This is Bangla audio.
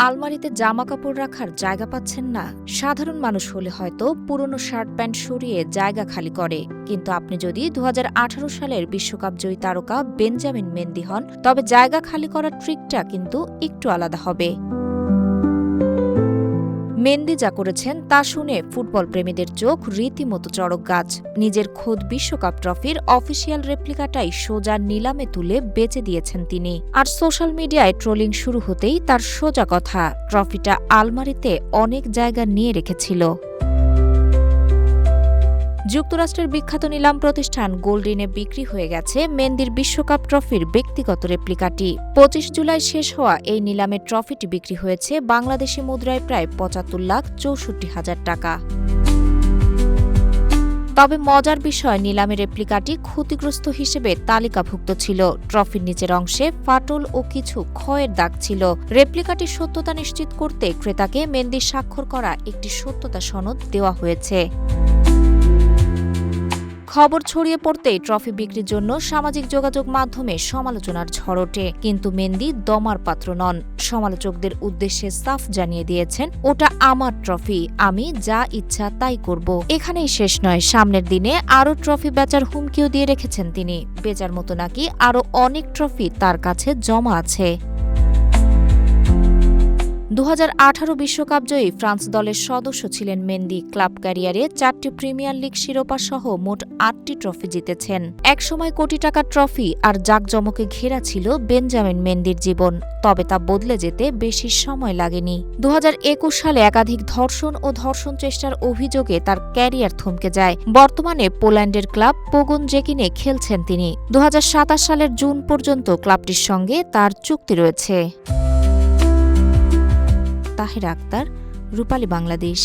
আলমারিতে জামা কাপড় রাখার জায়গা পাচ্ছেন না? সাধারণ মানুষ হলে হয়তো পুরনো শার্ট প্যান্ট সরিয়ে জায়গা খালি করে, কিন্তু আপনি যদি 2018 সালের বিশ্বকাপ জয়ী তারকা বেঞ্জামিন মেন্দি হন, তবে জায়গা খালি করার ট্রিকটা কিন্তু একটু আলাদা হবে। মেন্দি যা করেছেন তা শুনে ফুটবল প্রেমীদের চোখ রীতিমতো চড়ক গাছ। নিজের খোদ বিশ্বকাপ ট্রফির অফিসিয়াল রেপ্লিকাটাই সোজা নিলামে তুলে বেচে দিয়েছেন তিনি। আর সোশ্যাল মিডিয়ায় ট্রোলিং শুরু হতেই তার সোজা কথা, ট্রফিটা আলমারিতে অনেক জায়গা নিয়ে রেখেছিল। যুক্তরাষ্ট্রের বিখ্যাত নিলাম প্রতিষ্ঠান গোল্ডিনে বিক্রি হয়ে গেছে মেন্দির বিশ্বকাপ ট্রফির ব্যক্তিগত রেপ্লিকাটি। 25 জুলাই শেষ হওয়া এই নিলামে ট্রফিটি বিক্রি হয়েছে বাংলাদেশি মুদ্রায় প্রায় 75,64,000 টাকা। তবে মজার বিষয়, নিলামের রেপ্লিকাটি ক্ষতিগ্রস্ত হিসেবে তালিকাভুক্ত ছিল। ট্রফির নিচের অংশে ফাটল ও কিছু ক্ষয়ের দাগ ছিল। রেপ্লিকাটির সত্যতা নিশ্চিত করতে ক্রেতাকে মেন্দির স্বাক্ষর করা একটি সত্যতা সনদ দেওয়া হয়েছে। খবর ছড়িয়ে পড়তেই ট্রফি বিক্রির জন্য সামাজিক যোগাযোগ মাধ্যমে সমালোচনার ঝড় ওঠে, কিন্তু মেন্দি দমার পাত্র নন। সমালোচকদের উদ্দেশ্যে সাফ জানিয়ে দিয়েছেন, ওটা আমার ট্রফি, আমি যা ইচ্ছা তাই করব। এখানেই শেষ নয়, সামনের দিনে আরও ট্রফি বেচার হুমকিও দিয়ে রেখেছেন তিনি। বেচার মতো নাকি আরও অনেক ট্রফি তার কাছে জমা আছে। 2018 বিশ্বকাপ জয়ী ফ্রান্স দলের সদস্য ছিলেন মেন্দি। ক্লাব ক্যারিয়ারে 4টি প্রিমিয়ার লিগ শিরোপা সহ মোট 8টি ট্রফি জিতেছেন। একসময় কোটি টাকার ট্রফি আর জাঁকজমকে ঘেরা ছিল বেঞ্জামিন মেন্দির জীবন, তবে তা বদলে যেতে বেশি সময় লাগেনি। 2021 সালে একাধিক ধর্ষণ ও ধর্ষণ চেষ্টার অভিযোগে তার ক্যারিয়ার থমকে যায়। বর্তমানে পোল্যান্ডের ক্লাব পোগন জেকিনে খেলছেন তিনি। 2027 সালের জুন পর্যন্ত ক্লাবটির সঙ্গে তার চুক্তি রয়েছে। তাহেরা আক্তার, রূপালী বাংলাদেশ।